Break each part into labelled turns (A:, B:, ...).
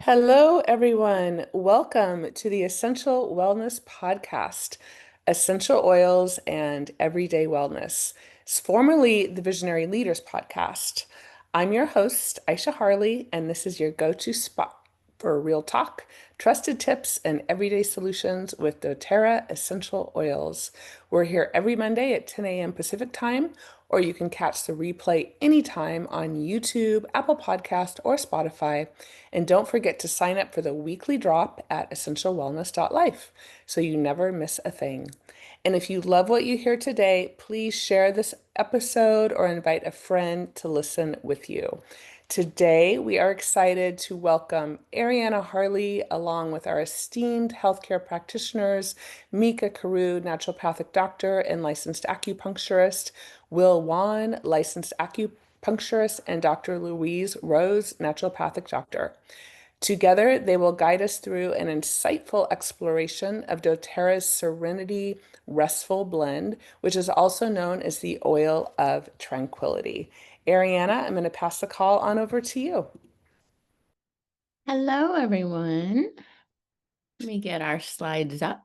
A: Hello, everyone. Welcome to the Essential Wellness Podcast, Essential Oils and Everyday Wellness. It's formerly the Visionary Leaders Podcast. I'm your host, Aisha Harley, and this is your go-to spot for real talk, trusted tips, and everyday solutions with doTERRA Essential Oils. We're here every Monday at 10 a.m. Pacific Time, or you can catch the replay anytime on YouTube, Apple Podcast, or Spotify. And don't forget to sign up for the weekly drop at essentialwellness.life so you never miss a thing. And if you love what you hear today, please share this episode or invite a friend to listen with you. Today, we are excited to welcome Ariana Harley along with our esteemed healthcare practitioners, Mika Carew, naturopathic doctor and licensed acupuncturist, Will Wan, licensed acupuncturist, and Dr. Louise Rose, naturopathic doctor. Together, they will guide us through an insightful exploration of doTERRA's Serenity Restful Blend, which is also known as the Oil of Tranquility. Ariana, I'm going to pass the call on over to you.
B: Hello, everyone. Let me get our slides up.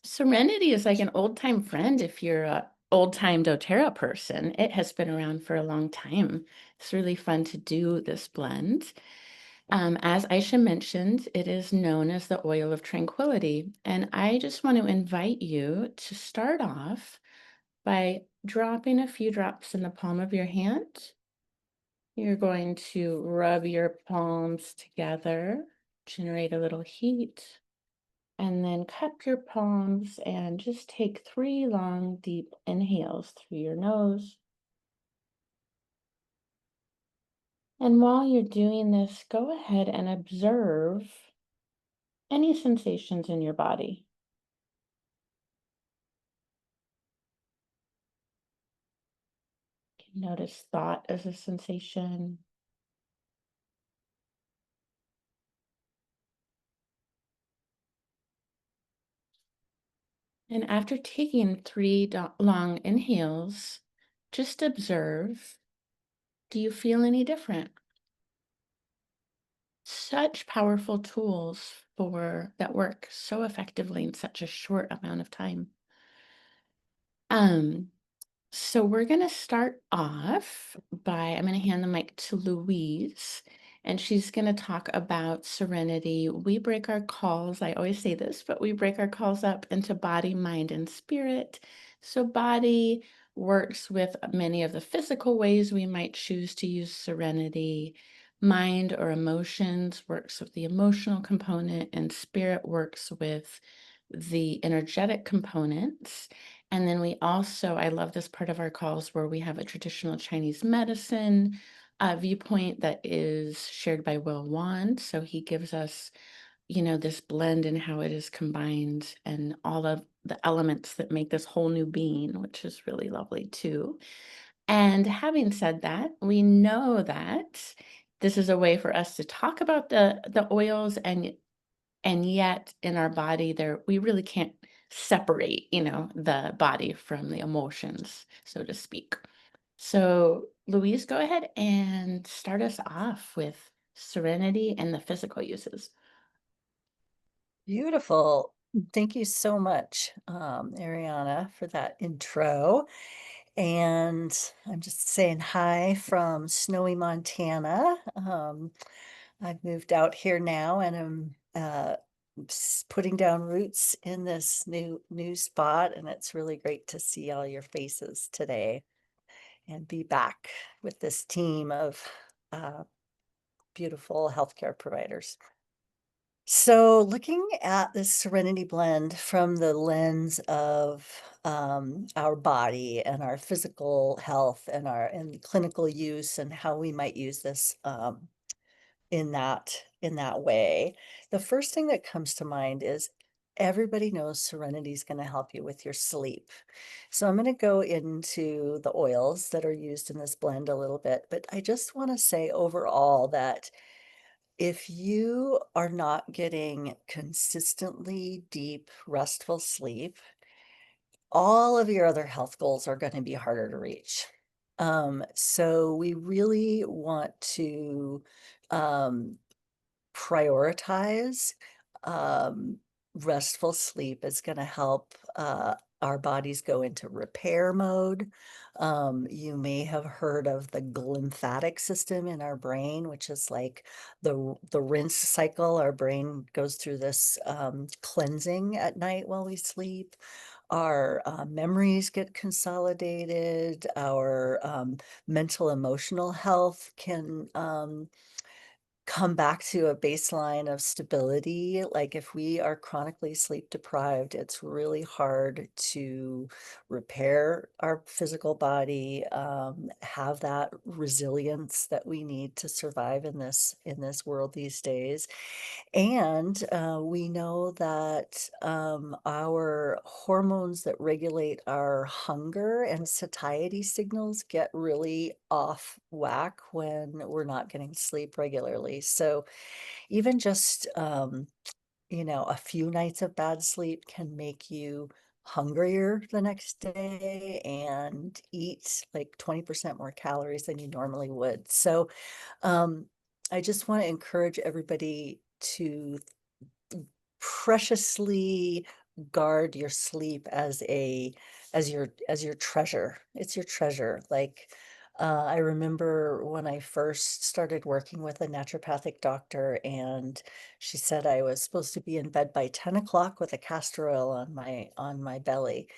B: Serenity is like an old-time friend if you're a old-time doTERRA person. It has been around for a long time. It's really fun to do this blend. As Aisha mentioned, it is known as the oil of tranquility. And I just want to invite you to start off by dropping a few drops in the palm of your hand. You're going to rub your palms together, generate a little heat, and then cup your palms and just take 3 long, deep inhales through your nose. And while you're doing this, go ahead and observe any sensations in your body. You can notice thought as a sensation. And after taking 3 long inhales, just observe, do you feel any different? Such powerful tools for that work so effectively in such a short amount of time. Um, so we're gonna start off by I'm gonna hand the mic to Louise, and she's gonna talk about serenity. We break our calls, I always say this, but we break our calls up into body, mind, and spirit. So body works with many of the physical ways we might choose to use serenity. Mind or emotions works with the emotional component, and spirit works with the energetic components. And then we also, I love this part of our calls where we have a traditional Chinese medicine viewpoint that is shared by Will Wan. So he gives us, this blend and how it is combined and all of the elements that make this whole new being, which is really lovely too. And having said that, we know that this is a way for us to talk about the oils and yet in our body there we really can't separate the body from the emotions, so to speak. So Louise, go ahead and start us off with serenity and the physical uses.
C: Beautiful. Thank you so much, Ariana, for that intro. And I'm just saying hi from snowy Montana. I've moved out here now and I'm putting down roots in this new spot, and it's really great to see all your faces today and be back with this team of uh, beautiful healthcare providers. So, looking at this Serenity Blend from the lens of our body and our physical health and our and clinical use and how we might use this in that way, the first thing that comes to mind is everybody knows Serenity is going to help you with your sleep. So I'm going to go into the oils that are used in this blend a little bit, but I just want to say overall that if you are not getting consistently deep, restful sleep, all of your other health goals are going to be harder to reach. So we really want to prioritize um, restful sleep is going to help our bodies go into repair mode. You may have heard of the glymphatic system in our brain, which is like the rinse cycle. Our brain goes through this cleansing at night while we sleep. Our memories get consolidated. Our mental emotional health can come back to a baseline of stability. Like if we are chronically sleep deprived, it's really hard to repair our physical body, have that resilience that we need to survive in this world these days. And we know that our hormones that regulate our hunger and satiety signals get really off whack when we're not getting sleep regularly. So even just, a few nights of bad sleep can make you hungrier the next day and eat like 20% more calories than you normally would. So um, I just want to encourage everybody to preciously guard your sleep as your treasure. It's your treasure. Like I remember when I first started working with a naturopathic doctor, and she said I was supposed to be in bed by 10 o'clock with a castor oil on my belly.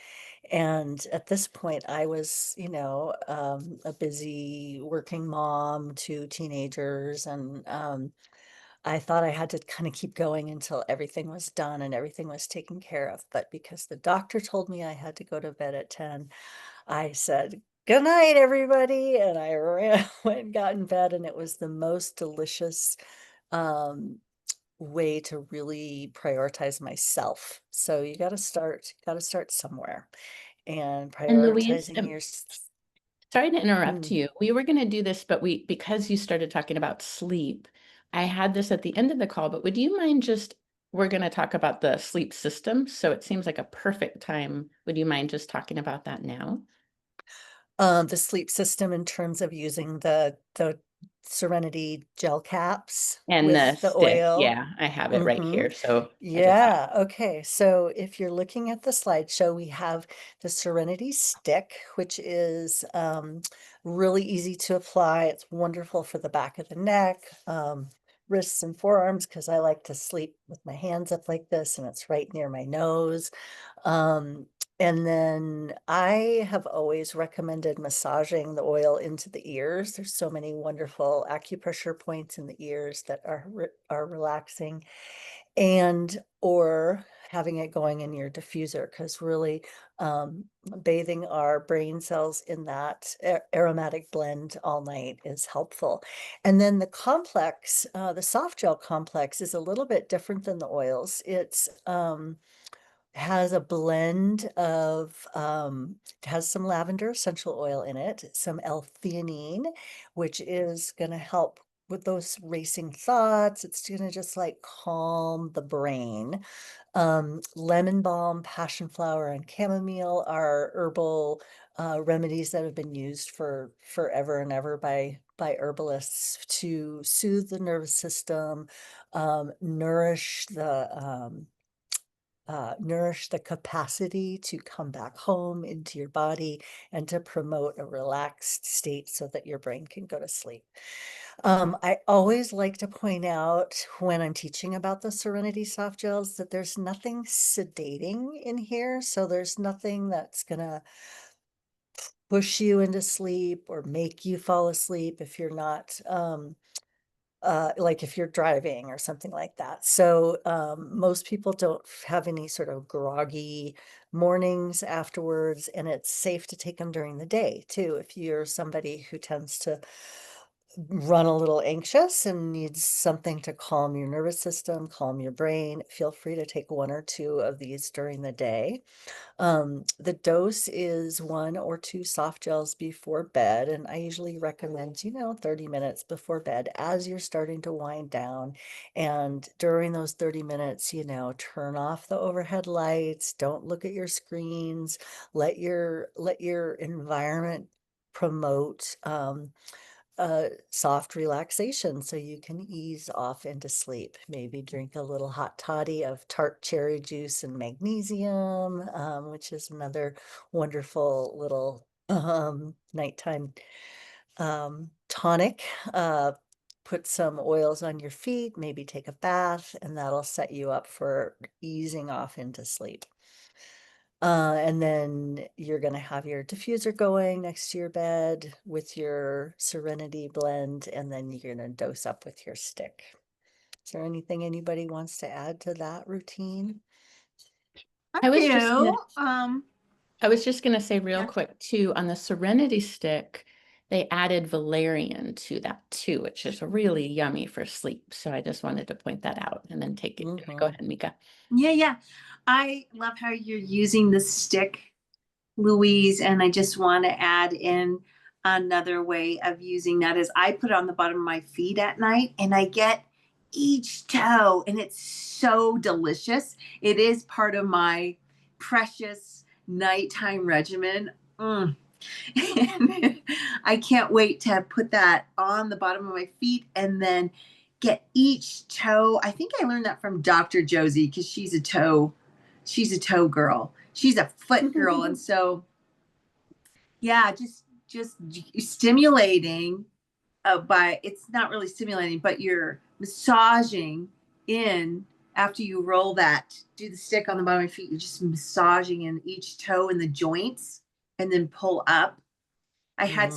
C: And at this point, I was, a busy working mom to teenagers, and I thought I had to kind of keep going until everything was done and everything was taken care of. But because the doctor told me I had to go to bed at 10, I said, "Good night, everybody." And I ran, went and got in bed, and it was the most delicious um, way to really prioritize myself. So you got to start somewhere, and
B: And Louise,
C: prioritizing your.
B: sorry to interrupt
C: Mm.
B: you. We were going to do this, but because you started talking about sleep, I had this at the end of the call, but would you mind we're going to talk about the sleep system. So it seems like a perfect time. Would you mind just talking about that now?
C: The sleep system in terms of using the Serenity gel caps
B: And the
C: with the
B: stick.
C: oil.
B: Yeah, I have it right
C: Mm-hmm.
B: here. So I just thought,
C: Yeah, okay. So if you're looking at the slideshow, we have the Serenity stick, which is really easy to apply. It's wonderful for the back of the neck, wrists and forearms, because I like to sleep with my hands up like this, and it's right near my nose. Um, and then I have always recommended massaging the oil into the ears. There's so many wonderful acupressure points in the ears that are relaxing, and or having it going in your diffuser, because really bathing our brain cells in that aromatic blend all night is helpful. And then the complex, the soft gel complex, is a little bit different than the oils. It's has a blend of it has some lavender essential oil in it, some L-theanine, which is going to help with those racing thoughts. It's going to just like calm the brain. Lemon balm, passion flower, and chamomile are herbal remedies that have been used for forever and ever by herbalists to soothe the nervous system, nourish the capacity to come back home into your body, and to promote a relaxed state so that your brain can go to sleep. I always like to point out when I'm teaching about the Serenity soft gels that there's nothing sedating in here. So there's nothing that's going to push you into sleep or make you fall asleep if you're not like if you're driving or something like that. So most people don't have any sort of groggy mornings afterwards, and it's safe to take them during the day too. If you're somebody who tends to run a little anxious and needs something to calm your nervous system, calm your brain, feel free to take one or two of these during the day. The dose is 1 or 2 soft gels before bed, and I usually recommend, 30 minutes before bed as you're starting to wind down. And during those 30 minutes, turn off the overhead lights, don't look at your screens, let your environment promote soft relaxation so you can ease off into sleep. Maybe drink a little hot toddy of tart cherry juice and magnesium, which is another wonderful little nighttime tonic. Put some oils on your feet, maybe take a bath, and that'll set you up for easing off into sleep. And then you're going to have your diffuser going next to your bed with your Serenity blend, and then you're going to dose up with your stick. Is there anything anybody wants to add to that routine?
B: I was just gonna,
D: do.
B: I was just gonna say real
D: Yeah.
B: quick too, on the Serenity stick, they added valerian to that too, which is really yummy for sleep. So I just wanted to point that out and then take it. Go ahead, Mika.
D: Yeah. I love how you're using the stick, Louise, and I just want to add in another way of using that is I put it on the bottom of my feet at night and I get each toe and it's so delicious. It is part of my precious nighttime regimen. And I can't wait to put that on the bottom of my feet and then get each toe. I think I learned that from Dr. Josie because she's a toe girl. She's a foot girl. And so yeah, just stimulating by it's not really stimulating, but you're massaging in after you roll that, do the stick on the bottom of your feet, you're just massaging in each toe in the joints and then pull up. I had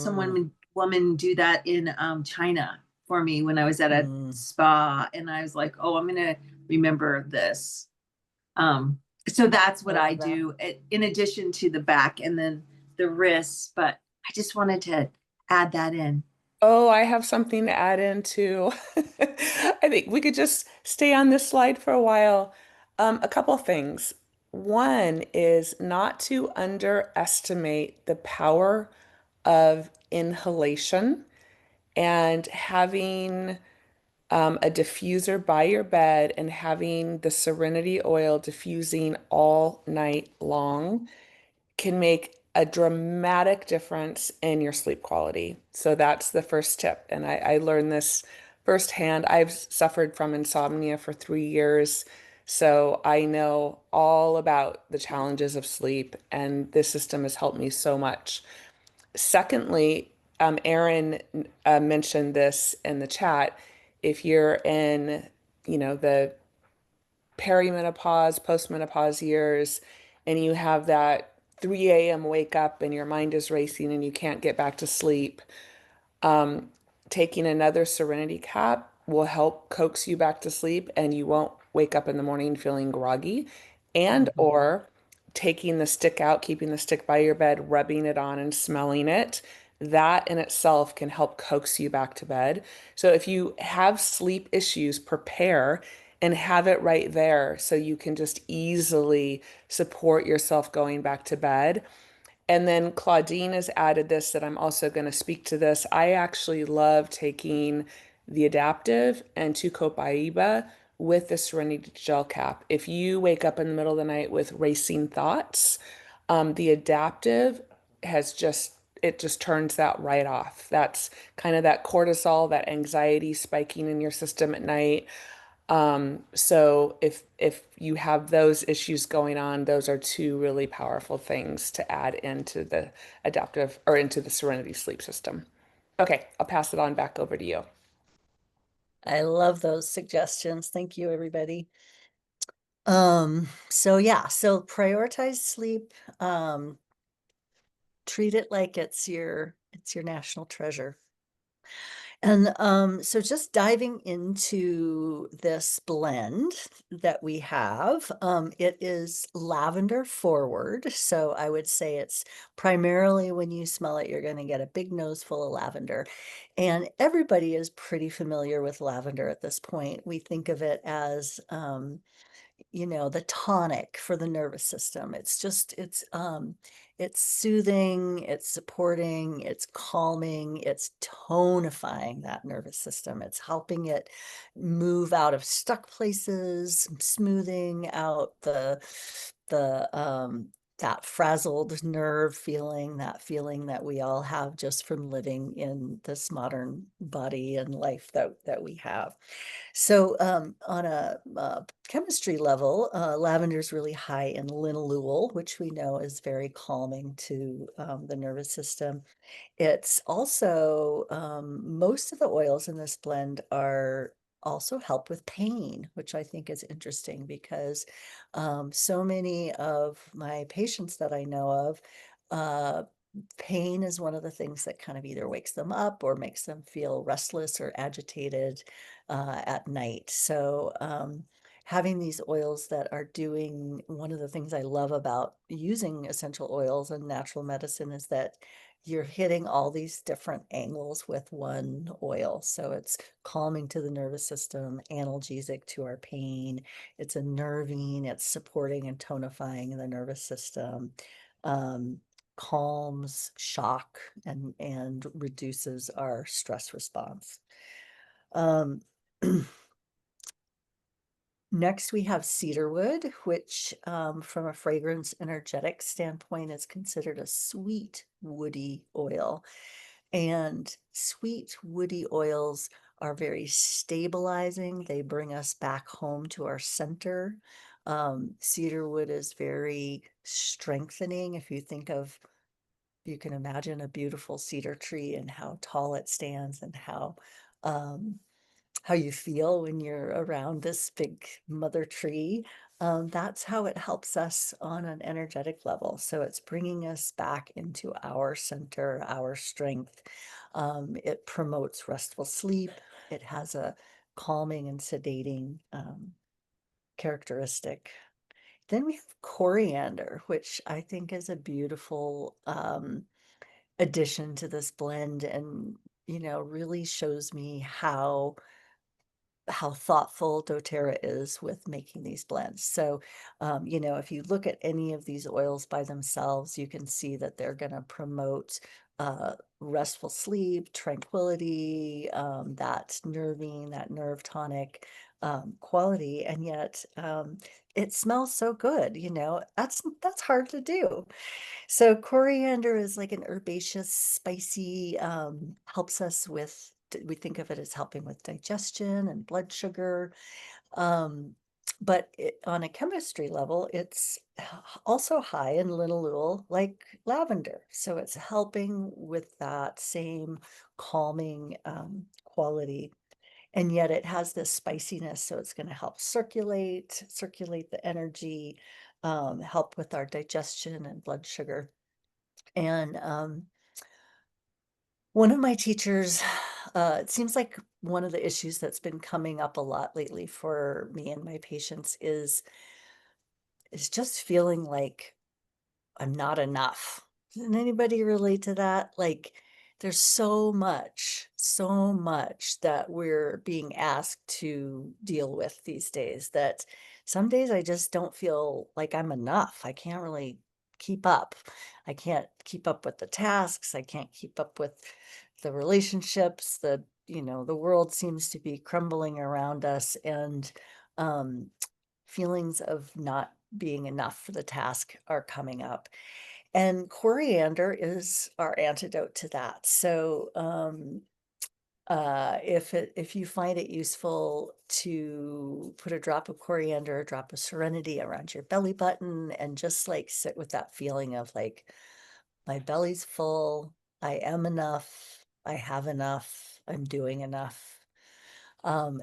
D: woman do that in China for me when I was at a spa, and I was like, oh, I'm gonna remember this. So that's what I do in addition to the back and then the wrists, but I just wanted to add that in.
A: Oh, I have something to add in too. I think we could just stay on this slide for a while. A couple things. One is not to underestimate the power of inhalation and having a diffuser by your bed and having the Serenity oil diffusing all night long can make a dramatic difference in your sleep quality. So that's the first tip. And I learned this firsthand. I've suffered from insomnia for 3 years. So I know all about the challenges of sleep, and this system has helped me so much. Secondly, Erin mentioned this in the chat. If you're in, the perimenopause, postmenopause years, and you have that 3 a.m. wake up and your mind is racing and you can't get back to sleep, taking another Serenity cap will help coax you back to sleep and you won't wake up in the morning feeling groggy. And or taking the stick out, keeping the stick by your bed, rubbing it on and smelling it, that in itself can help coax you back to bed. So if you have sleep issues, prepare and have it right there so you can just easily support yourself going back to bed. And then Claudine has added this that I'm also going to speak to this. I actually love taking the adaptive and 2-Copa with the Serenity gel cap. If you wake up in the middle of the night with racing thoughts, the adaptive it just turns that right off. That's kind of that cortisol, that anxiety spiking in your system at night. So if you have those issues going on, those are two really powerful things to add into the adaptive or into the Serenity sleep system. Okay, I'll pass it on back over to you.
C: I love those suggestions. Thank you, everybody. So yeah, so prioritize sleep. Treat it like it's your national treasure. And so just diving into this blend that we have, it is lavender forward. So I would say it's primarily when you smell it, you're going to get a big nose full of lavender. And everybody is pretty familiar with lavender at this point. We think of it as the tonic for the nervous system. It's soothing, it's supporting, it's calming, it's tonifying that nervous system. It's helping it move out of stuck places, smoothing out the that frazzled nerve feeling, that feeling that we all have just from living in this modern body and life that we have. So on a chemistry level, lavender is really high in linalool, which we know is very calming to the nervous system. It's also, most of the oils in this blend are also help with pain, which I think is interesting because so many of my patients that I know of, uh, pain is one of the things that kind of either wakes them up or makes them feel restless or agitated at night. So having these oils that are doing, one of the things I love about using essential oils and natural medicine is that you're hitting all these different angles with one oil. So it's calming to the nervous system, analgesic to our pain. It's unnerving, it's supporting and tonifying the nervous system, um, calms shock and reduces our stress response. Um, Next, we have cedarwood, which from a fragrance energetic standpoint is considered a sweet woody oil. And sweet woody oils are very stabilizing. They bring us back home to our center. Cedarwood is very strengthening. If you think of, you can imagine a beautiful cedar tree and how tall it stands and um, how you feel when you're around this big mother tree. That's how it helps us on an energetic level. So it's bringing us back into our center, our strength. It promotes restful sleep. It has a calming and sedating characteristic. Then we have coriander, which I think is a beautiful addition to this blend and, really shows me how thoughtful doTERRA is with making these blends. So, if you look at any of these oils by themselves, you can see that they're going to promote restful sleep, tranquility, that nerving, that nerve tonic quality, and yet it smells so good. That's hard to do. So coriander is like an herbaceous, spicy, helps us with, we think of it as helping with digestion and blood sugar. Um, but on a chemistry level, it's also high in linalool, like lavender. So it's helping with that same calming quality. And yet it has this spiciness, so it's going to help circulate the energy, help with our digestion and blood sugar. And one of my teachers, it seems like one of the issues that's been coming up a lot lately for me and my patients is just feeling like I'm not enough. Doesn't anybody relate to that? Like, there's so much that we're being asked to deal with these days that some days I just don't feel like I'm enough. I can't really keep up. I can't keep up with the tasks. I can't keep up with the relationships. The world seems to be crumbling around us, and um, feelings of not being enough for the task are coming up. And coriander is our antidote to that. So if you find it useful to put a drop of coriander, a drop of serenity around your belly button and just like sit with that feeling of like, my belly's full, I am enough, I have enough, I'm doing enough,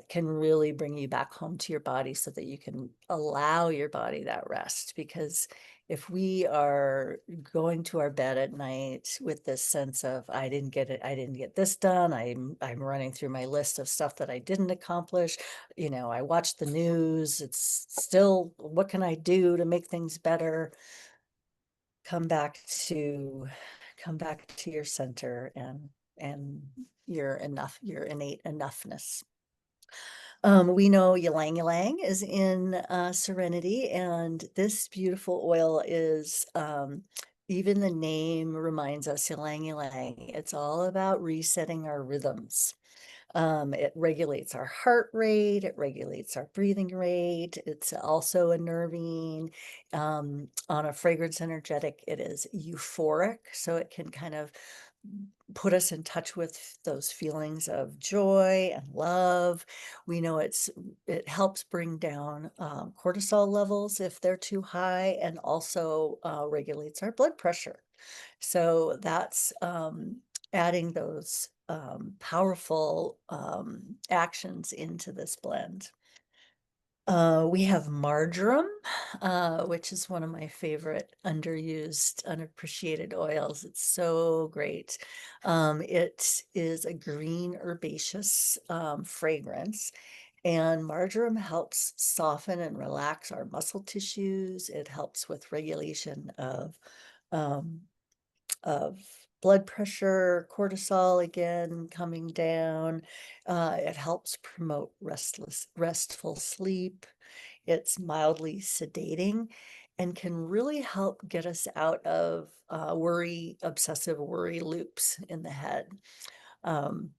C: can really bring you back home to your body so that you can allow your body that rest. Because if we are going to our bed at night with this sense of I didn't get it, I didn't get this done, I'm running through my list of stuff that I didn't accomplish, I watched the news, it's still, what can I do to make things better? Come back to your center and your enough, your innate enoughness. We know ylang ylang is in Serenity, and this beautiful oil is, even the name reminds us, ylang ylang. It's all about resetting our rhythms. It regulates our heart rate, it regulates our breathing rate. It's also unnerving. On a fragrance energetic, it is euphoric, so it can kind of put us in touch with those feelings of joy and love. We know it helps bring down cortisol levels if they're too high, and also regulates our blood pressure. So that's adding those powerful actions into this blend. We have marjoram, which is one of my favorite underused, unappreciated oils. It's so great. It is a green herbaceous fragrance, and marjoram helps soften and relax our muscle tissues. It helps with regulation um, of blood pressure, cortisol again coming down. It helps promote restful sleep. It's mildly sedating and can really help get us out of obsessive worry loops in the head, um,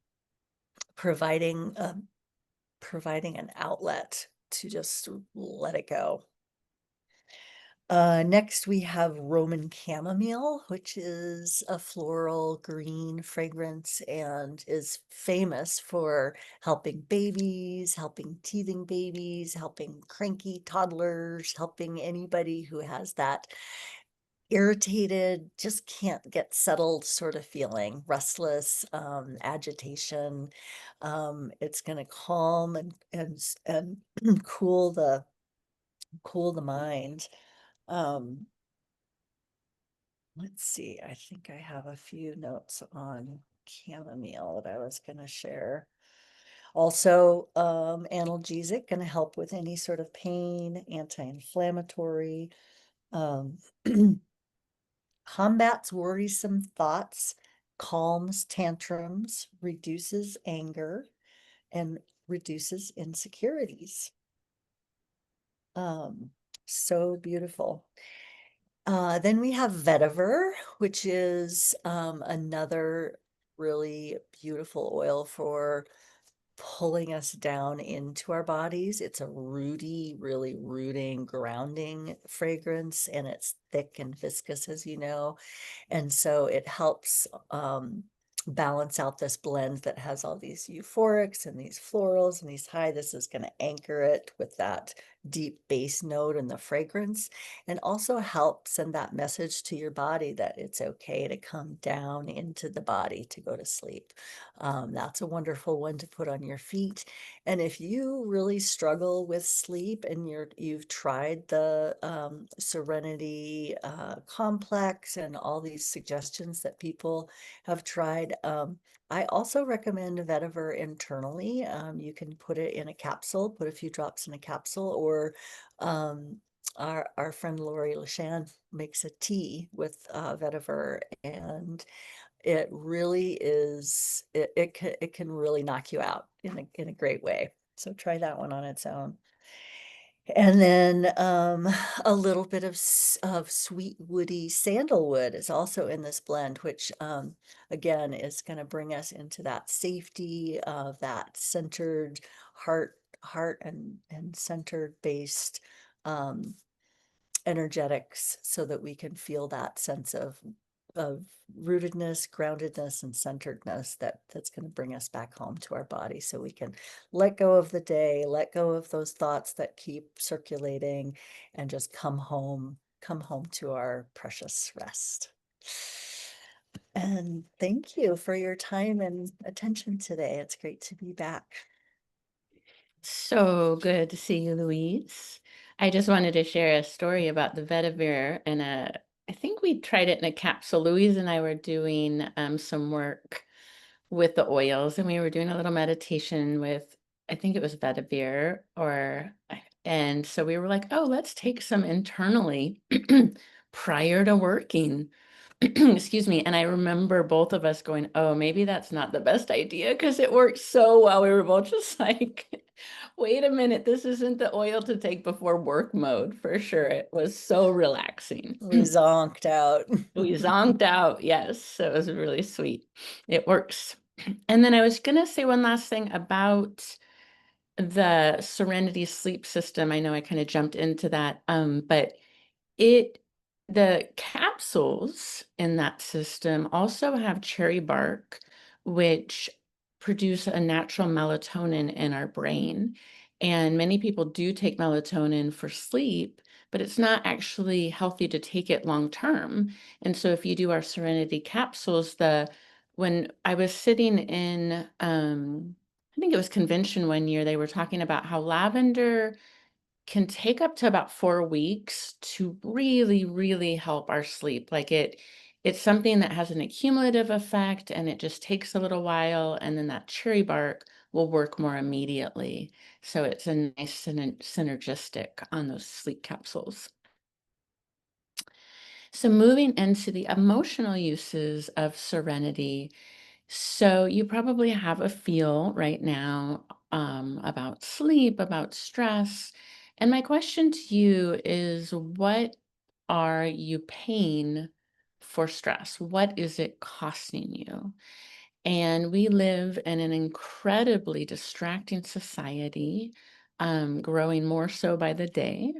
C: providing providing an outlet to just let it go. Next we have Roman chamomile, which is a floral green fragrance and is famous for helping babies, helping teething babies, helping cranky toddlers, helping anybody who has that irritated, just can't get settled sort of feeling, restless, agitation. It's going to calm and cool the mind. Let's see, I think I have a few notes on chamomile that I was going to share. Also, analgesic, going to help with any sort of pain, anti-inflammatory, um, combats worrisome thoughts, calms tantrums, reduces anger, and reduces insecurities. So beautiful. Then we have vetiver, which is another really beautiful oil for pulling us down into our bodies. It's a rooty, really rooting, grounding fragrance, and it's thick and viscous, as you know. And so it helps balance out this blend that has all these euphorics and these florals and these high. This is going to anchor it with that deep bass note and the fragrance, and also help send that message to your body that it's okay to come down into the body to go to sleep. That's a wonderful one to put on your feet. And if you really struggle with sleep and you've tried the Serenity complex and all these suggestions that people have tried, I also recommend vetiver internally. You can put it in a capsule, put a few drops in a capsule, or our friend Lori Lashan makes a tea with vetiver, and it really is, it can really knock you out in a great way. So try that one on its own. And then a little bit of sweet woody sandalwood is also in this blend, which again is going to bring us into that safety of that centered heart and centered based energetics, so that we can feel that sense of rootedness, groundedness, and centeredness that's going to bring us back home to our body, so we can let go of the day, let go of those thoughts that keep circulating, and just come home to our precious rest. And thank you for your time and attention today. It's great to be back.
B: So good to see you, Louise. I just wanted to share a story about the vetiver, and I think we tried it in a capsule. Louise and I were doing some work with the oils, and we were doing a little meditation with, I think it was vetiver, and so we were like, oh, let's take some internally prior to working. Excuse me. And I remember both of us going, oh, maybe that's not the best idea, because it worked so well. We were both just like, wait a minute, this isn't the oil to take before work mode for sure. It was so relaxing.
C: We zonked out.
B: We zonked out. Yes. So it was really sweet. It works. And then I was going to say one last thing about the Serenity sleep system. I know I kind of jumped into that, but it the capsules in that system also have cherry bark, which produce a natural melatonin in our brain. And many people do take melatonin for sleep, but it's not actually healthy to take it long term. And so if you do our Serenity capsules, when I was sitting in I think it was convention one year, they were talking about how lavender can take up to about 4 weeks to really, really help our sleep. Like it's something that has an accumulative effect and it just takes a little while, and then that cherry bark will work more immediately. So it's a nice synergistic on those sleep capsules. So moving into the emotional uses of Serenity. So you probably have a feel right now about sleep, about stress. And my question to you is, what are you paying for stress? What is it costing you? And we live in an incredibly distracting society, growing more so by the day.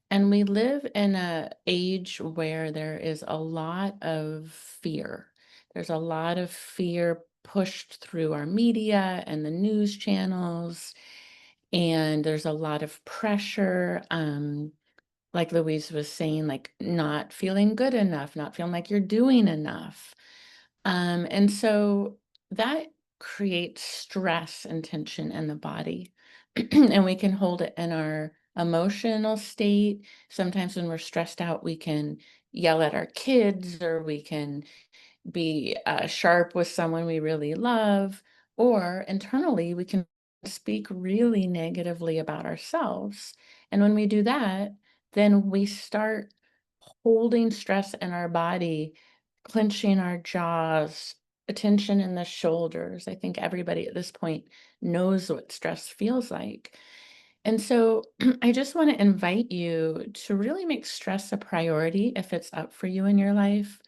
B: And we live in an age where there is a lot of fear. There's a lot of fear pushed through our media and the news channels. And there's a lot of pressure. Like Louise was saying, like not feeling good enough, not feeling like you're doing enough. And so that creates stress and tension in the body. And we can hold it in our emotional state. Sometimes when we're stressed out, we can yell at our kids, or we can be sharp with someone we really love, or internally, we can speak really negatively about ourselves. And when we do that, then we start holding stress in our body, clenching our jaws, tension in the shoulders. I think everybody at this point knows what stress feels like. And so I just want to invite you to really make stress a priority if it's up for you in your life,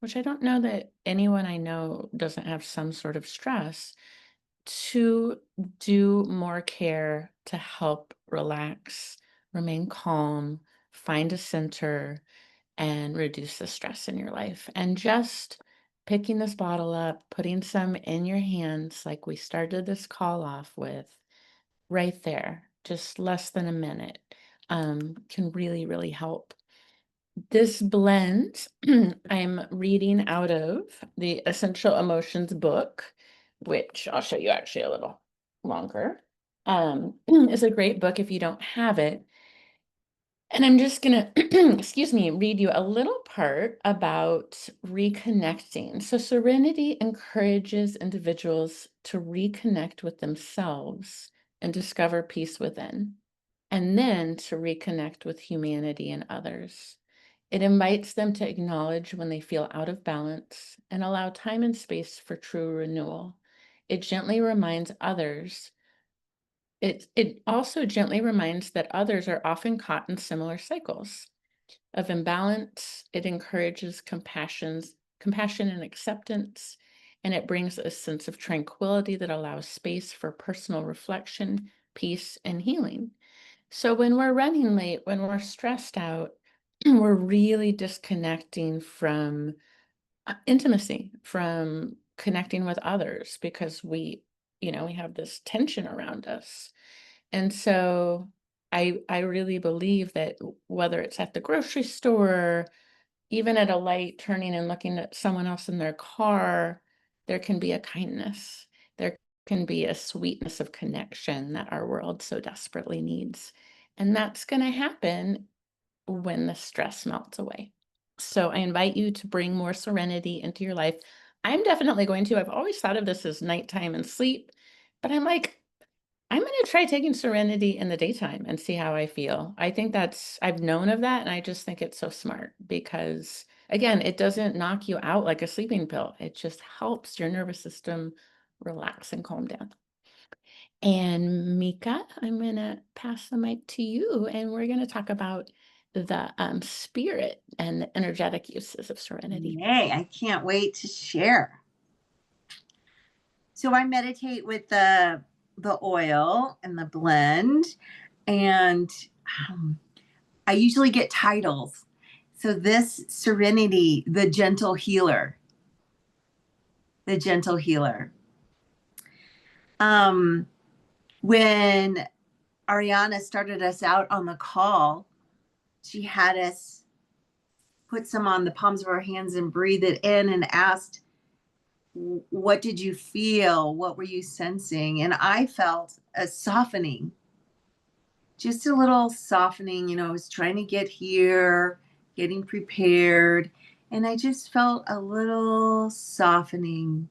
B: which I don't know that anyone I know doesn't have some sort of stress, to do more care to help relax, remain calm, find a center, and reduce the stress in your life. And just picking this bottle up, putting some in your hands, like we started this call off with, right there, just less than a minute, can really, really help. This blend I'm reading out of the Essential Emotions book, which I'll show you actually a little longer. Is a great book if you don't have it. And I'm just gonna, excuse me, read you a little part about reconnecting. So Serenity encourages individuals to reconnect with themselves and discover peace within, and then to reconnect with humanity and others. It invites them to acknowledge when they feel out of balance and allow time and space for true renewal. It gently reminds others it also gently reminds that others are often caught in similar cycles of imbalance. It encourages compassion and acceptance, and it brings a sense of tranquility that allows space for personal reflection, peace, and healing. So when we're running late, when we're stressed out, we're really disconnecting from intimacy, from connecting with others, because we have this tension around us. And so I really believe that whether it's at the grocery store, even at a light, turning and looking at someone else in their car, there can be a kindness. There can be a sweetness of connection that our world so desperately needs. And that's going to happen when the stress melts away. So I invite you to bring more serenity into your life. I'm definitely going to. I've always thought of this as nighttime and sleep, but I'm like, I'm going to try taking Serenity in the daytime and see how I feel. I think I've known of that, and I just think it's so smart because, again, it doesn't knock you out like a sleeping pill. It just helps your nervous system relax and calm down. And Mika, I'm going to pass the mic to you, and we're going to talk about the spirit and the energetic uses of Serenity.
D: Yay, I can't wait to share. So I meditate with the oil and the blend, and I usually get titles. So this Serenity, the gentle healer, the gentle healer. When Ariana started us out on the call, she had us put some on the palms of our hands and breathe it in and asked, what did you feel? What were you sensing? And I felt a softening, just a little softening. I was trying to get here, getting prepared, and I just felt a little softening.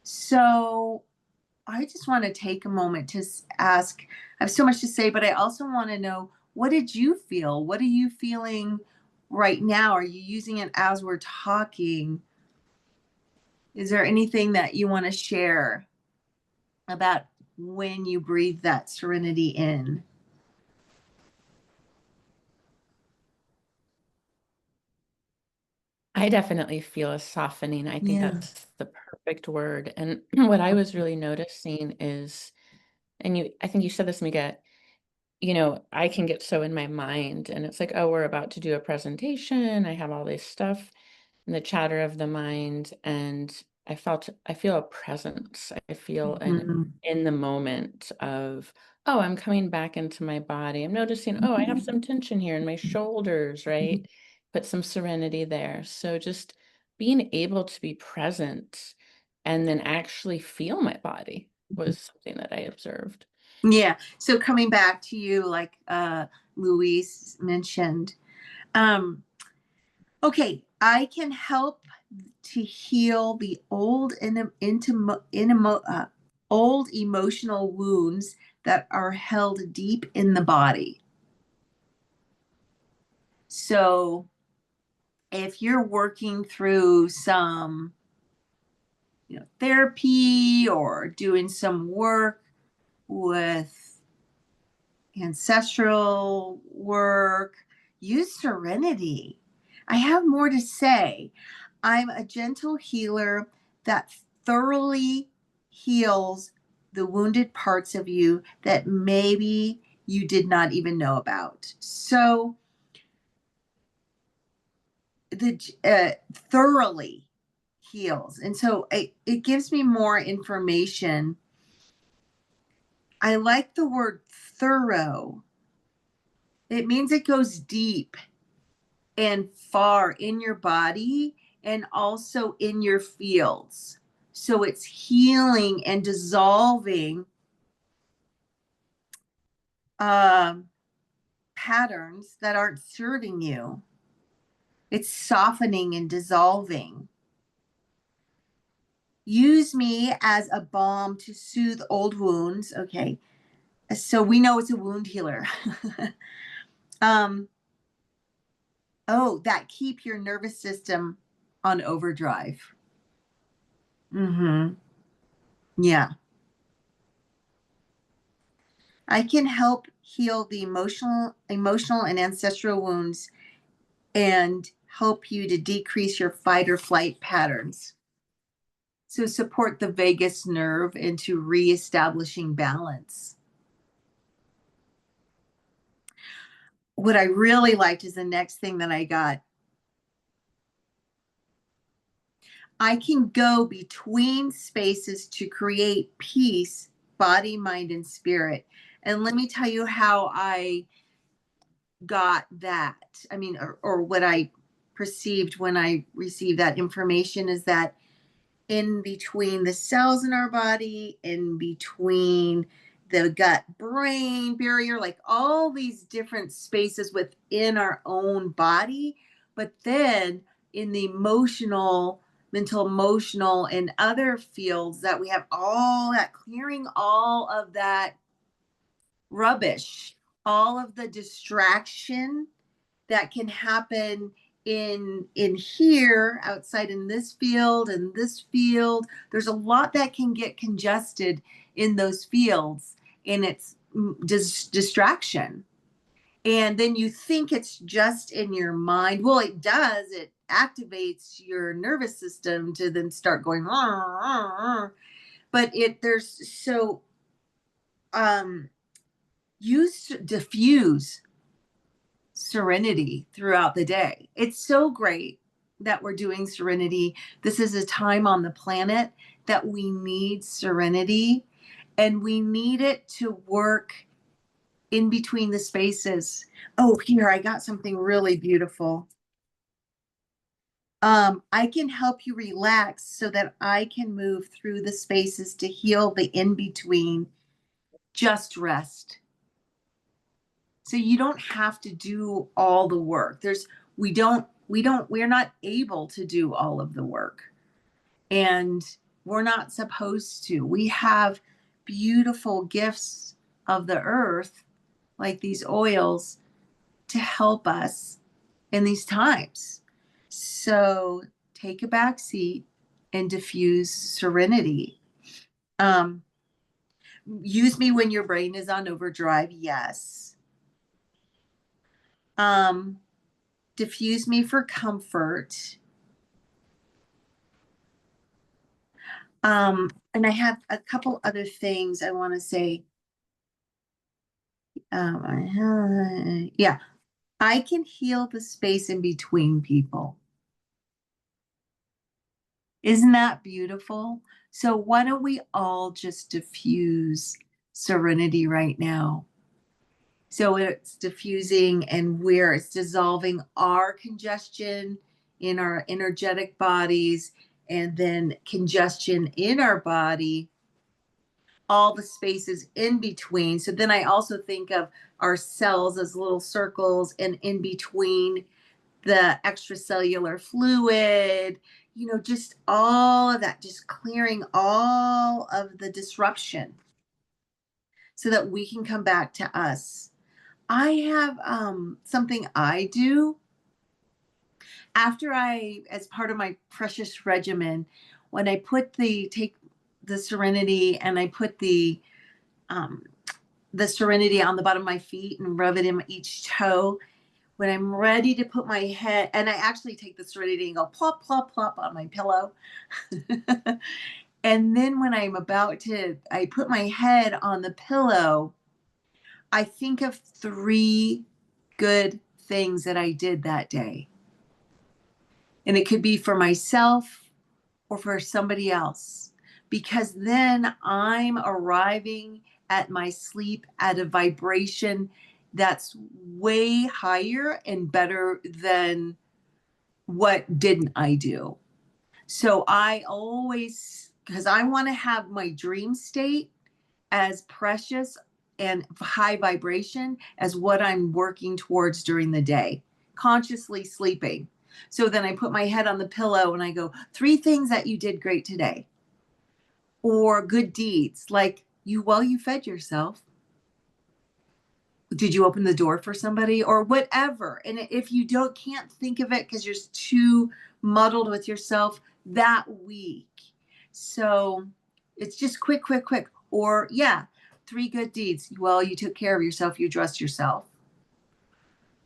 D: So I just want to take a moment to ask. I have so much to say, but I also want to know, what did you feel? What are you feeling right now? Are you using it as we're talking? Is there anything that you want to share about when you breathe that serenity in?
B: I definitely feel a softening. I think
D: Yeah.
B: that's the perfect word. And what I was really noticing is, I think you said this, Mika, I can get so in my mind and it's like, oh, we're about to do a presentation. I have all this stuff and the chatter of the mind. And I feel a presence. I feel
D: Mhm.
B: in the moment of, oh, I'm coming back into my body. I'm noticing, oh, I have some tension here in my shoulders, right? Put some serenity there. So just being able to be present and then actually feel my body was something that I observed.
D: Yeah. So coming back to you, like Louise mentioned, okay, I can help to heal the old emotional wounds that are held deep in the body. So if you're working through some therapy or doing some work with ancestral work, use serenity. I have more to say. I'm a gentle healer that thoroughly heals the wounded parts of you that maybe you did not even know about. So the thoroughly heals. And so it gives me more information. I like the word thorough. It means it goes deep and far in your body and also in your fields. So it's healing and dissolving patterns that aren't serving you. It's softening and dissolving. Use me as a balm to soothe old wounds. Okay. So we know it's a wound healer. That keep your nervous system on overdrive. Yeah. I can help heal the emotional and ancestral wounds and help you to decrease your fight or flight patterns. So support the vagus nerve into reestablishing balance. What I really liked is the next thing that I got. I can go between spaces to create peace, body, mind, and spirit. And let me tell you how I got that. I mean, or what I perceived when I received that information is that in between the cells in our body, in between the gut brain barrier, like all these different spaces within our own body, but then in the mental, emotional, and other fields that we have all that clearing all of that rubbish, all of the distraction that can happen in here outside in this field and this field. There's a lot that can get congested in those fields, and it's distraction. And then you think it's just in your mind. Well, it does. It activates your nervous system to then start going, but diffuse serenity throughout the day. It's so great that we're doing serenity. This is a time on the planet that we need serenity, and we need it to work in between the spaces. Oh, here, I got something really beautiful. I can help you relax so that I can move through the spaces to heal the in between. Just rest. So you don't have to do all the work. We're not able to do all of the work. And we're not supposed to. We have beautiful gifts of the earth, like these oils, to help us in these times. So take a back seat and diffuse serenity. Use me when your brain is on overdrive. Yes. Diffuse me for comfort. And I have a couple other things I want to say. Yeah, I can heal the space in between people. Isn't that beautiful? So why don't we all just diffuse serenity right now? So it's diffusing and where it's dissolving our congestion in our energetic bodies, and then congestion in our body, all the spaces in between. So then I also think of our cells as little circles, and in between the extracellular fluid, just all of that, just clearing all of the disruption so that we can come back to us. I have something I do as part of my precious regimen, when I take the Serenity and I put the Serenity on the bottom of my feet and rub it in each toe. When I'm ready to put my head, and I actually take the Serenity and go plop, plop, plop on my pillow. And then when I put my head on the pillow, I think of 3 good things that I did that day. And it could be for myself or for somebody else, because then I'm arriving at my sleep at a vibration that's way higher and better than what didn't I do. So I always, because I want to have my dream state as precious and high vibration as what I'm working towards during the day, consciously sleeping. So then I put my head on the pillow and I go, 3 things that you did great today, or good deeds, like you fed yourself. Did you open the door for somebody, or whatever? And if you can't think of it because you're too muddled with yourself that week. So it's just quick. Or 3 good deeds. Well, you took care of yourself, you dressed yourself.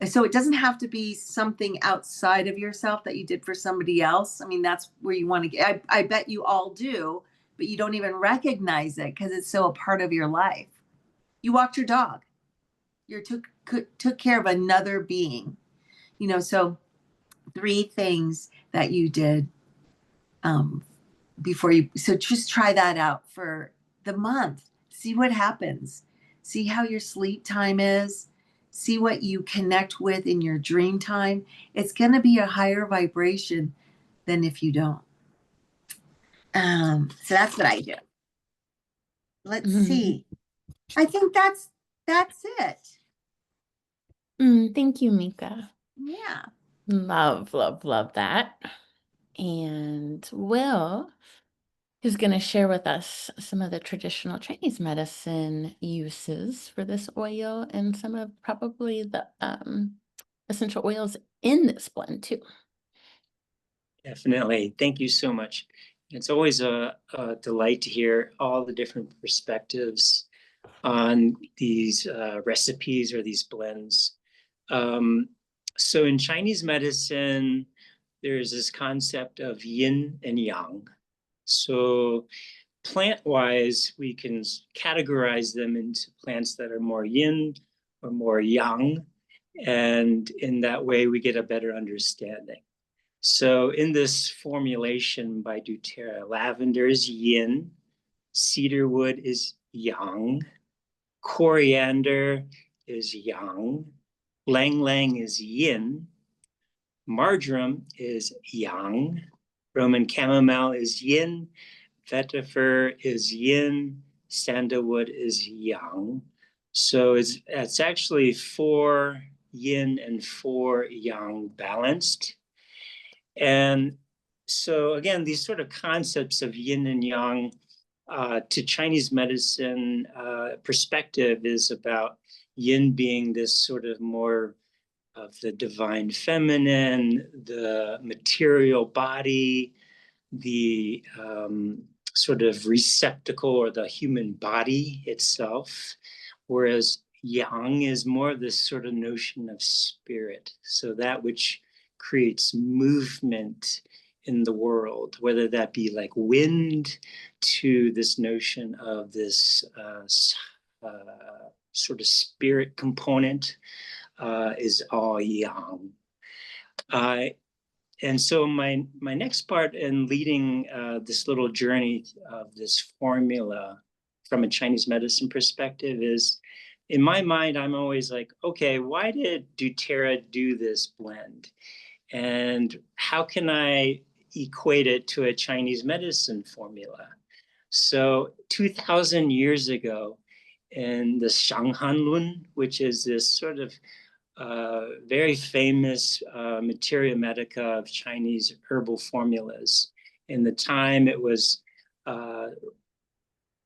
D: And so it doesn't have to be something outside of yourself that you did for somebody else. I mean, that's where you want to get. I bet you all do, but you don't even recognize it because it's so a part of your life. You walked your dog. You took care of another being. So 3 things that you did before you. So just try that out for the month. See what happens. See how your sleep time is. See what you connect with in your dream time. It's going to be a higher vibration than if you don't. So that's what I do. Let's see. I think that's it.
B: Thank you, Mika.
D: Yeah.
B: Love, love, love that. And Will is going to share with us some of the traditional Chinese medicine uses for this oil, and some of probably the essential oils in this blend too.
E: Definitely. Thank you so much. It's always a delight to hear all the different perspectives on these recipes or these blends. So in Chinese medicine, there's this concept of yin and yang. So plant-wise, we can categorize them into plants that are more yin or more yang. And in that way, we get a better understanding. So in this formulation by doTERRA, lavender is yin, cedarwood is yang, coriander is yang, lang lang is yin, marjoram is yang, Roman chamomile is yin, vetiver is yin, sandalwood is yang. So it's actually 4 yin and 4 yang balanced. And so again, these sort of concepts of yin and yang to Chinese medicine perspective is about yin being this sort of more of the divine feminine, the material body, the sort of receptacle or the human body itself, whereas yang is more this sort of notion of spirit. So that which creates movement in the world, whether that be like wind to this notion of this sort of spirit component is all yang. And so my next part in leading this little journey of this formula from a Chinese medicine perspective is, in my mind, I'm always like, okay, why did doTERRA do this blend? And how can I equate it to a Chinese medicine formula? So 2,000 years ago, in the Shanghanlun, which is this sort of very famous materia medica of Chinese herbal formulas. In the time, it was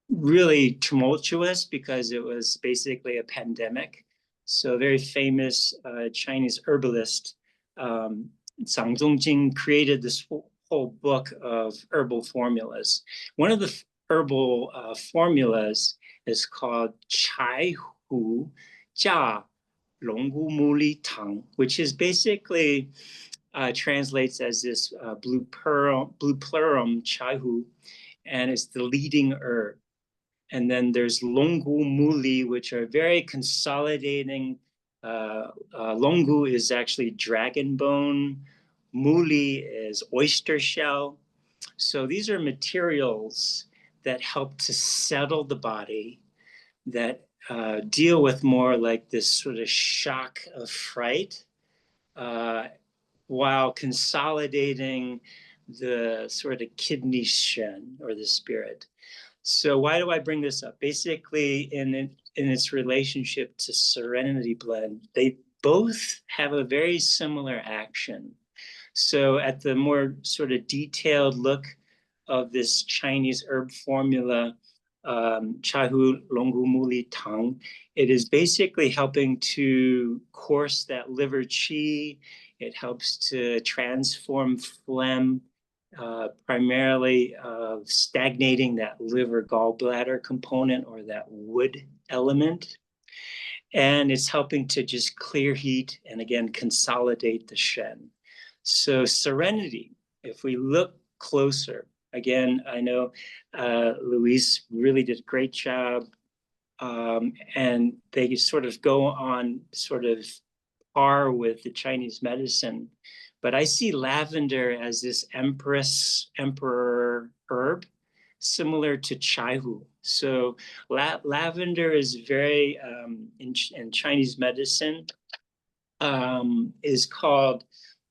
E: really tumultuous because it was basically a pandemic. So a very famous Chinese herbalist, Zhang Zongjing, created this whole book of herbal formulas. One of the herbal formulas is called Chai Hu Jia Longgu Muli Tang, which is basically translates as this blue pleurum Chai Hu, and it's the leading herb. And then there's Longgu Muli, which are very consolidating. Longgu is actually dragon bone. Muli is oyster shell. So these are materials that help to settle the body, that deal with more like this sort of shock of fright, while consolidating the sort of kidney shen or the spirit. So why do I bring this up? Basically, in its relationship to Serenity Blend, they both have a very similar action. So at the more sort of detailed look of this Chinese herb formula, Chahu Longgu Muli Tang, it is basically helping to course that liver qi. It helps to transform phlegm, primarily stagnating that liver gallbladder component or that wood element. And it's helping to just clear heat and again, consolidate the shen. So Serenity, if we look closer, again, I know Louise really did a great job, and they sort of go on sort of par with the Chinese medicine. But I see lavender as this emperor herb, similar to chaihu. So lavender is very, in Chinese medicine, is called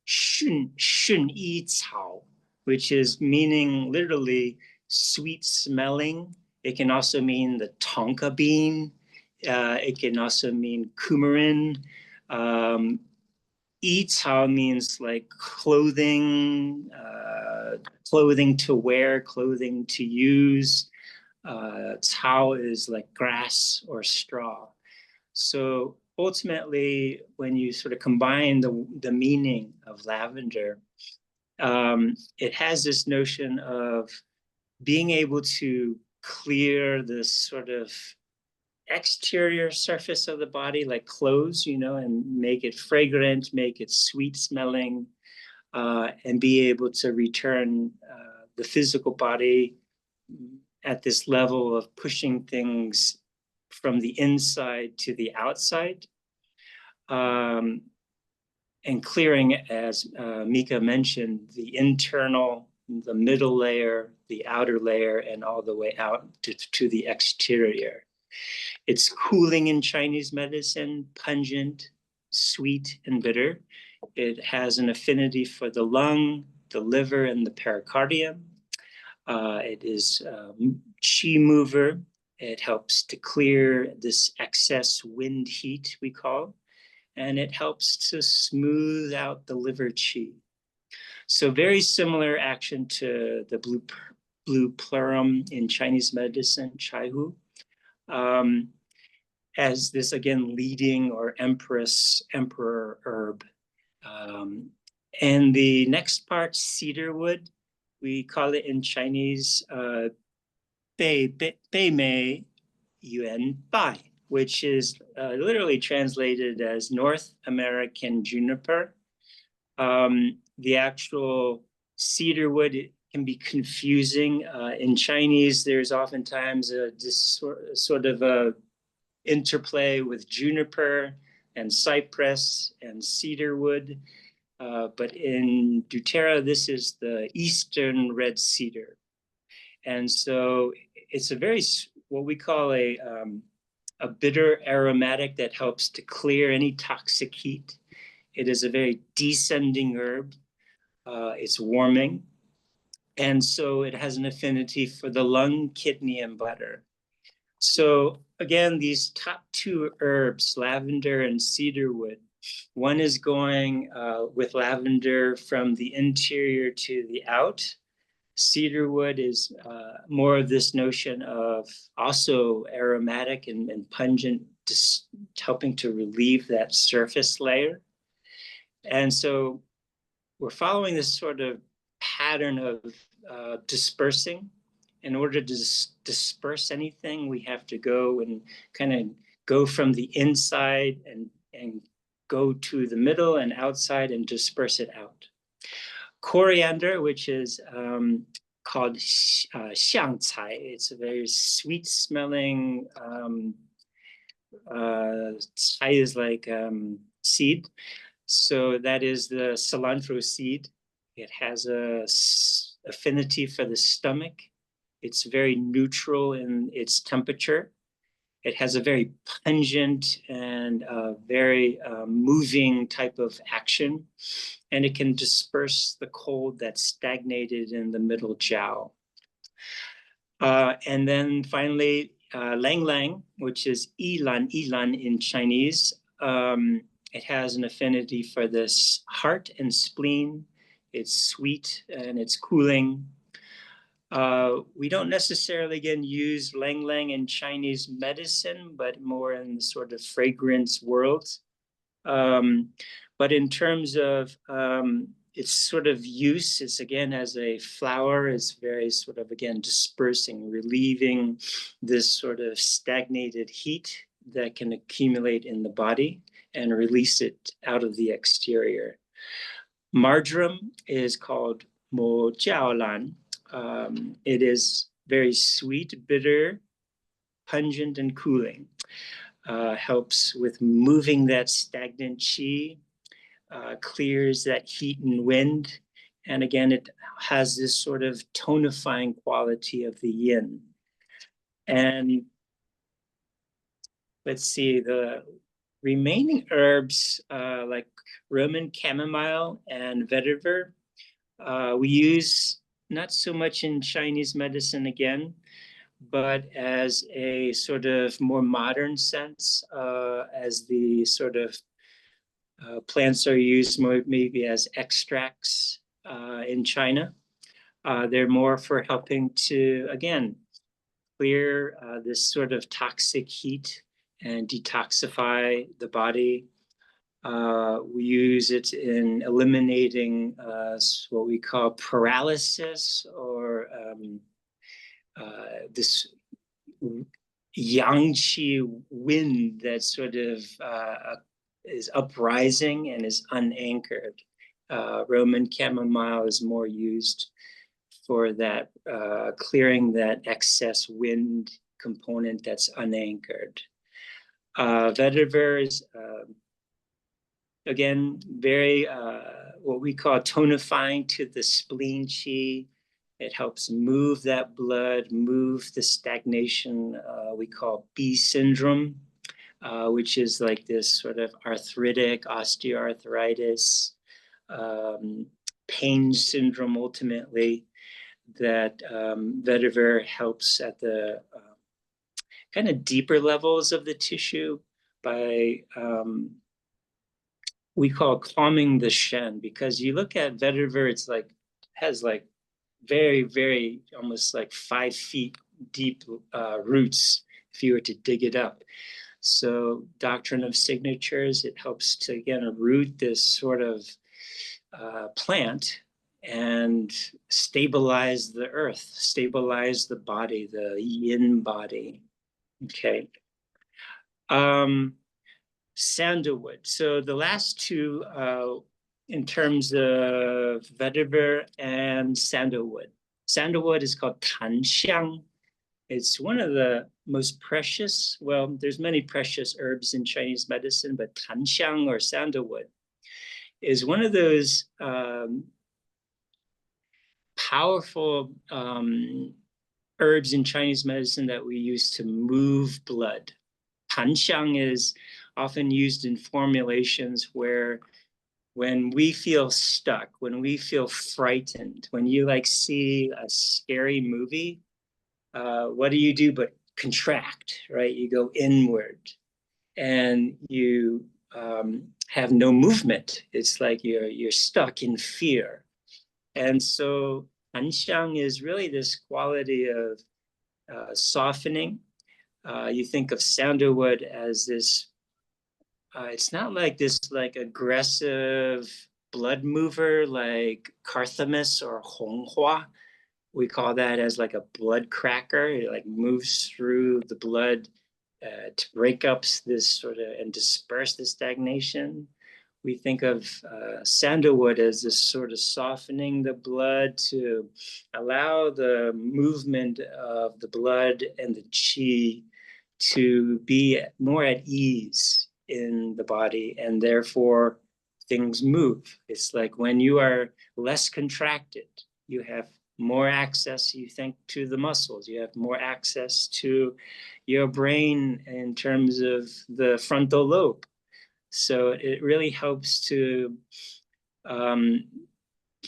E: shun yi cao, which is meaning literally sweet smelling. It can also mean the tonka bean. It can also mean coumarin. Yi cao means like clothing, clothing to wear, clothing to use. Cao is like grass or straw. So ultimately, when you sort of combine the meaning of lavender, it has this notion of being able to clear this sort of exterior surface of the body, like clothes, and make it fragrant, make it sweet smelling, and be able to return the physical body at this level of pushing things from the inside to the outside, and clearing, as Mika mentioned, the internal, the middle layer, the outer layer, and all the way out to the exterior. It's cooling in Chinese medicine, pungent, sweet, and bitter. It has an affinity for the lung, the liver, and the pericardium. It is chi mover. It helps to clear this excess wind heat, we call, and it helps to smooth out the liver chi. So very similar action to the blue plurum in Chinese medicine, chaihu. As this, again, leading or emperor herb. And the next part, cedarwood, we call it in Chinese Bei Mei Yuan Bai, which is literally translated as North American juniper. The actual cedarwood can be confusing. In Chinese, there's oftentimes this sort of a interplay with juniper and cypress and cedarwood. But in doTERRA, this is the eastern red cedar. And so it's a very, what we call a bitter aromatic that helps to clear any toxic heat. It is a very descending herb. It's warming. And so it has an affinity for the lung, kidney, and bladder. So again, these top two herbs, lavender and cedarwood, one is going with lavender from the interior to the out. Cedarwood is more of this notion of also aromatic and pungent, just helping to relieve that surface layer. And so we're following this sort of pattern of dispersing. In order to disperse anything, we have to go and kind of go from the inside and go to the middle and outside and disperse it out. Coriander, which is called xiangcai, it's a very sweet smelling, cai is like seed. So that is the cilantro seed. It has a affinity for the stomach. It's very neutral in its temperature. It has a very pungent and very moving type of action, and it can disperse the cold that's stagnated in the middle jiao. And then finally, lang lang, which is yilan in Chinese. It has an affinity for this heart and spleen. It's sweet and it's cooling. We don't necessarily, again, use lang lang in Chinese medicine, but more in the sort of fragrance world. But in terms of its sort of use, it's again as a flower, it's very sort of, again, dispersing, relieving this sort of stagnated heat that can accumulate in the body and release it out of the exterior. Marjoram is called mo jiaolan. It is very sweet, bitter, pungent, and cooling. Helps with moving that stagnant qi, clears that heat and wind. And again, it has this sort of tonifying quality of the yin. And let's see, the remaining herbs like Roman chamomile and vetiver, we use not so much in Chinese medicine again, but as a sort of more modern sense, as the sort of plants are used more maybe as extracts in China. They're more for helping to, again, clear this sort of toxic heat and detoxify the body. We use it in eliminating what we call paralysis, or this yang qi wind that sort of is uprising and is unanchored. Roman chamomile is more used for that clearing that excess wind component that's unanchored. Vetiver is again very what we call tonifying to the spleen chi. It helps move that blood, move the stagnation we call B syndrome, which is like this sort of arthritic osteoarthritis, pain syndrome ultimately, that vetiver helps at the kind of deeper levels of the tissue by we call calming the shen, because you look at vetiver, it's like has like very, very almost like 5 feet deep roots if you were to dig it up. So doctrine of signatures, it helps to again root this sort of plant and stabilize the earth, stabilize the body, the yin body. Okay. Sandalwood. So the last two in terms of vetiver and sandalwood. Sandalwood is called tanxiang. It's one of the most precious, well, there's many precious herbs in Chinese medicine, but tanxiang or sandalwood is one of those powerful herbs in Chinese medicine that we use to move blood. Tanxiang is often used in formulations where when we feel stuck, when we feel frightened, when you like see a scary movie, what do you do but contract, right? You go inward and you have no movement. It's like you're stuck in fear. And so anxiang is really this quality of softening. You think of sandalwood as this, it's not like this like aggressive blood mover like Carthamus or Honghua. We call that as like a blood cracker. It like moves through the blood to break up this sort of and disperse the stagnation. We think of sandalwood as this sort of softening the blood to allow the movement of the blood and the qi to be more at ease in the body, and therefore things move. It's like when you are less contracted, you have more access, you think, to the muscles, you have more access to your brain in terms of the frontal lobe. So it really helps to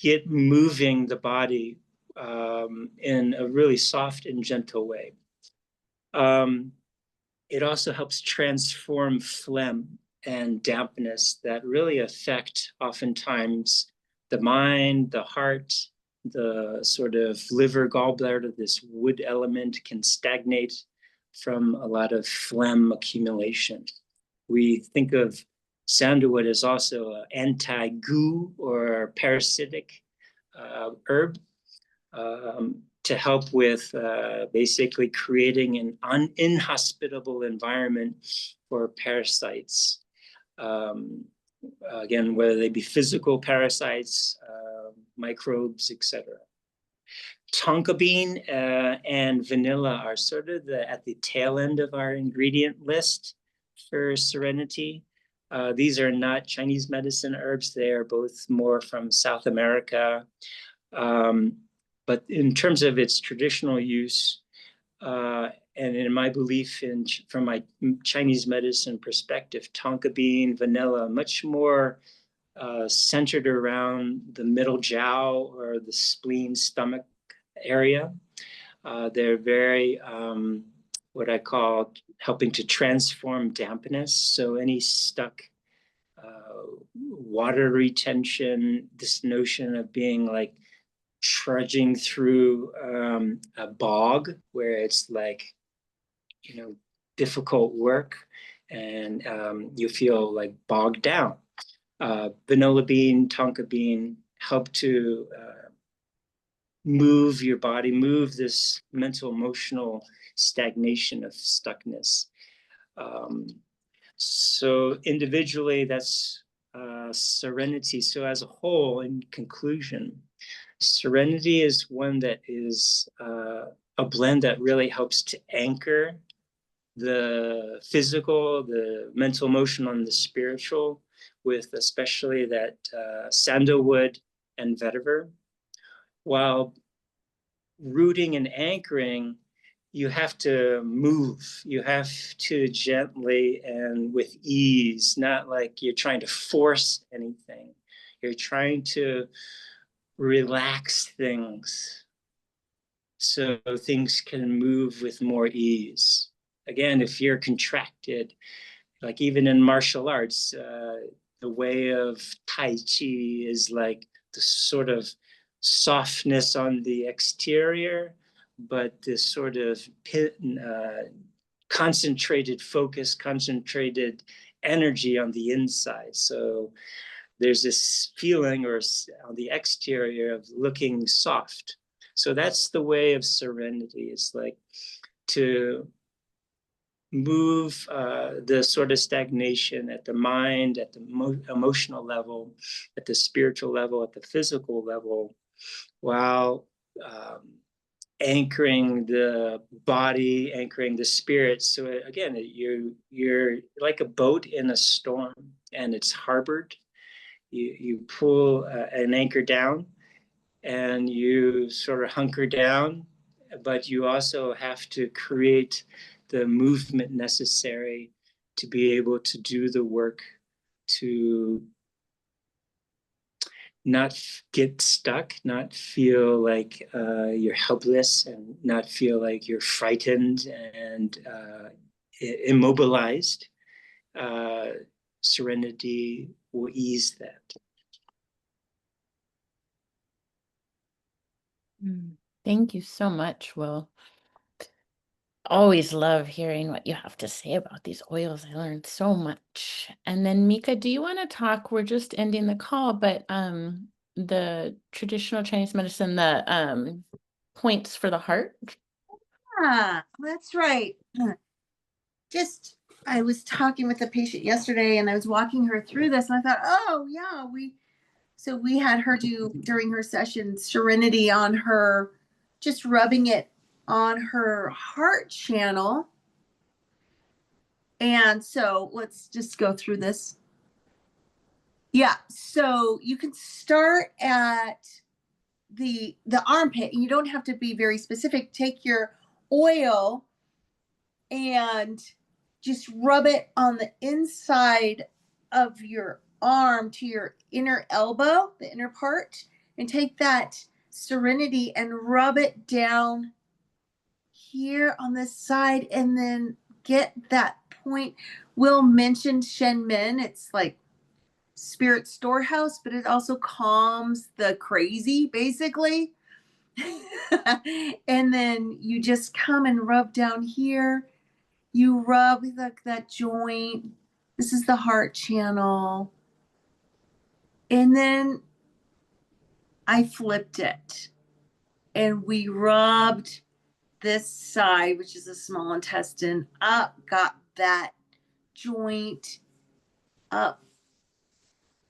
E: get moving the body in a really soft and gentle way. It also helps transform phlegm and dampness that really affect oftentimes the mind, the heart, the sort of liver, gallbladder. This wood element can stagnate from a lot of phlegm accumulation. We think of sandalwood as also an anti-goo or parasitic herb to help with basically creating an inhospitable environment for parasites. Again, whether they be physical parasites, microbes, etc. Tonka bean and vanilla are sort of at the tail end of our ingredient list for Serenity. These are not Chinese medicine herbs. They are both more from South America. But in terms of its traditional use, and in my belief from my Chinese medicine perspective, tonka bean, vanilla, much more centered around the middle jiao or the spleen stomach area. They're very, what I call helping to transform dampness. So any stuck water retention, this notion of being like trudging through a bog where it's like, difficult work and you feel like bogged down. Vanilla bean, tonka bean help to move your body, move this mental, emotional stagnation of stuckness. So individually, that's Serenity. So as a whole, in conclusion, Serenity is one that is a blend that really helps to anchor the physical, the mental, emotional, and the spiritual, with especially that sandalwood and vetiver. While rooting and anchoring, you have to move. You have to gently and with ease, not like you're trying to force anything. You're trying to relax things so things can move with more ease. Again, if you're contracted, like even in martial arts, the way of Tai Chi is like the sort of softness on the exterior, but this sort of concentrated focus, concentrated energy on the inside. So there's this feeling or on the exterior of looking soft. So that's the way of serenity. It's like to move the sort of stagnation at the mind, at the emotional level, at the spiritual level, at the physical level, while anchoring the body, anchoring the spirit. So again, you're like a boat in a storm, and it's harbored. You pull an anchor down, and you sort of hunker down, but you also have to create the movement necessary to be able to do the work, to not get stuck, not feel like you're helpless, and not feel like you're frightened and immobilized. Uh, Serenity will ease that.
B: Thank you so much, Will. Always love hearing what you have to say about these oils. I learned so much. And then Mika, do you want to talk? We're just ending the call, but the traditional Chinese medicine, the points for the heart.
D: Yeah, that's right. Just I was talking with a patient yesterday and I was walking her through this and I thought, oh yeah, we had her do during her session Serenity on her, just rubbing it on her heart channel. And so let's just go through this. Yeah, so you can start at the armpit, and you don't have to be very specific. Take your oil and just rub it on the inside of your arm to your inner elbow, the inner part, and take that Serenity and rub it down here on this side, and then get that point. Will mentioned Shen Min. It's like spirit storehouse, but it also calms the crazy, basically. And then you just come and rub down here. You rub that joint. This is the heart channel. And then I flipped it. And we rubbed this side, which is the small intestine, up, got that joint up,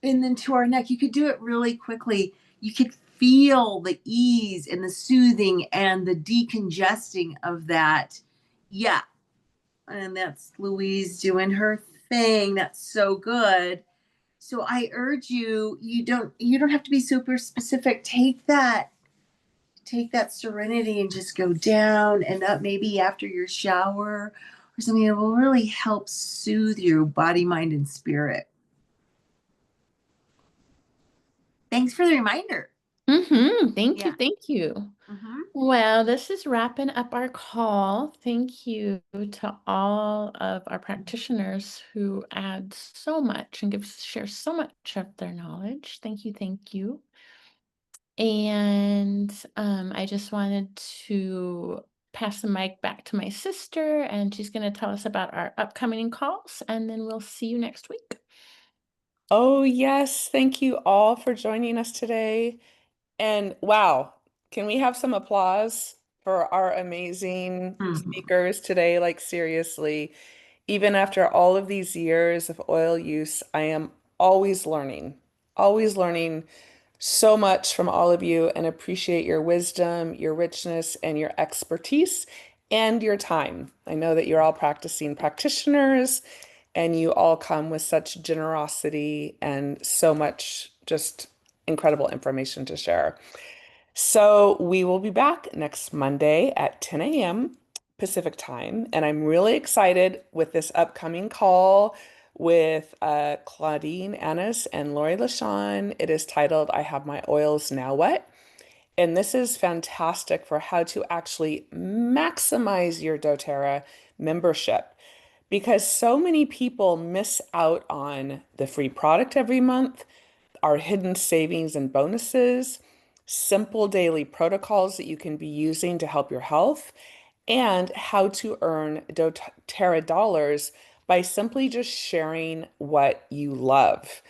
D: and then to our neck. You could do it really quickly. You could feel the ease and the soothing and the decongesting of that. Yeah. And that's Louise doing her thing. That's so good. So I urge you, you don't have to be super specific. Take that Serenity and just go down and up, maybe after your shower or something. It will really help soothe your body, mind, and spirit. Thanks for the reminder.
B: Thank you.
D: Yeah.
B: Thank you. Well, this is wrapping up our call. Thank you to all of our practitioners who add so much and share so much of their knowledge. Thank you. Thank you. And I just wanted to pass the mic back to my sister, and she's going to tell us about our upcoming calls, and then we'll see you next week.
A: Oh, yes. Thank you all for joining us today. And wow, can we have some applause for our amazing speakers today? Like, seriously, even after all of these years of oil use, I am always learning so much from all of you and appreciate your wisdom, your richness, and your expertise and your time. I know that you're all practicing practitioners and you all come with such generosity and so much just incredible information to share. So we will be back next Monday at 10 a.m. Pacific time. And I'm really excited with this upcoming call with Claudine Annis and Lori LaShawn. It is titled, I Have My Oils, Now What? And this is fantastic for how to actually maximize your doTERRA membership because so many people miss out on the free product every month, our hidden savings and bonuses, simple daily protocols that you can be using to help your health, and how to earn doTERRA dollars by simply just sharing what you love.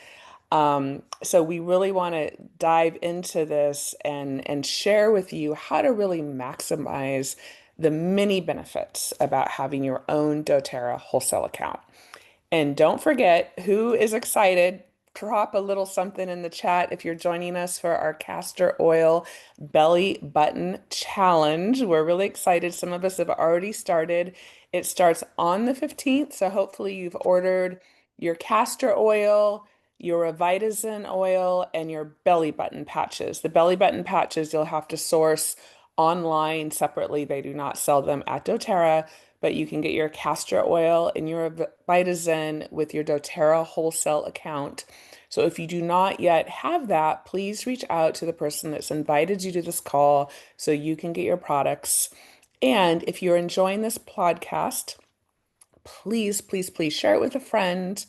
A: So we really want to dive into this and share with you how to really maximize the many benefits about having your own doTERRA wholesale account. And don't forget, who is excited? Drop a little something in the chat if you're joining us for our castor oil belly button challenge. We're really excited. Some of us have already started. It starts on the 15th, so hopefully you've ordered your castor oil, your Vitazen oil, and your belly button patches. The belly button patches you'll have to source online separately. They do not sell them at doTERRA, but you can get your castor oil and your Vitazen with your doTERRA wholesale account. So if you do not yet have that, please reach out to the person that's invited you to this call so you can get your products. And if you're enjoying this podcast, please, please, please share it with a friend.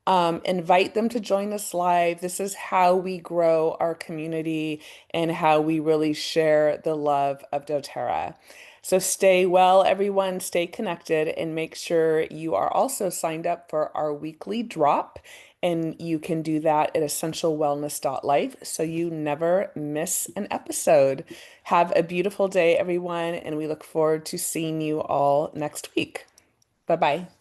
A: Invite them to join us live. This is how we grow our community and how we really share the love of doTERRA. So stay well, everyone, stay connected, and make sure you are also signed up for our weekly drop. And you can do that at essentialwellness.life so you never miss an episode. Have a beautiful day, everyone, and we look forward to seeing you all next week. Bye bye.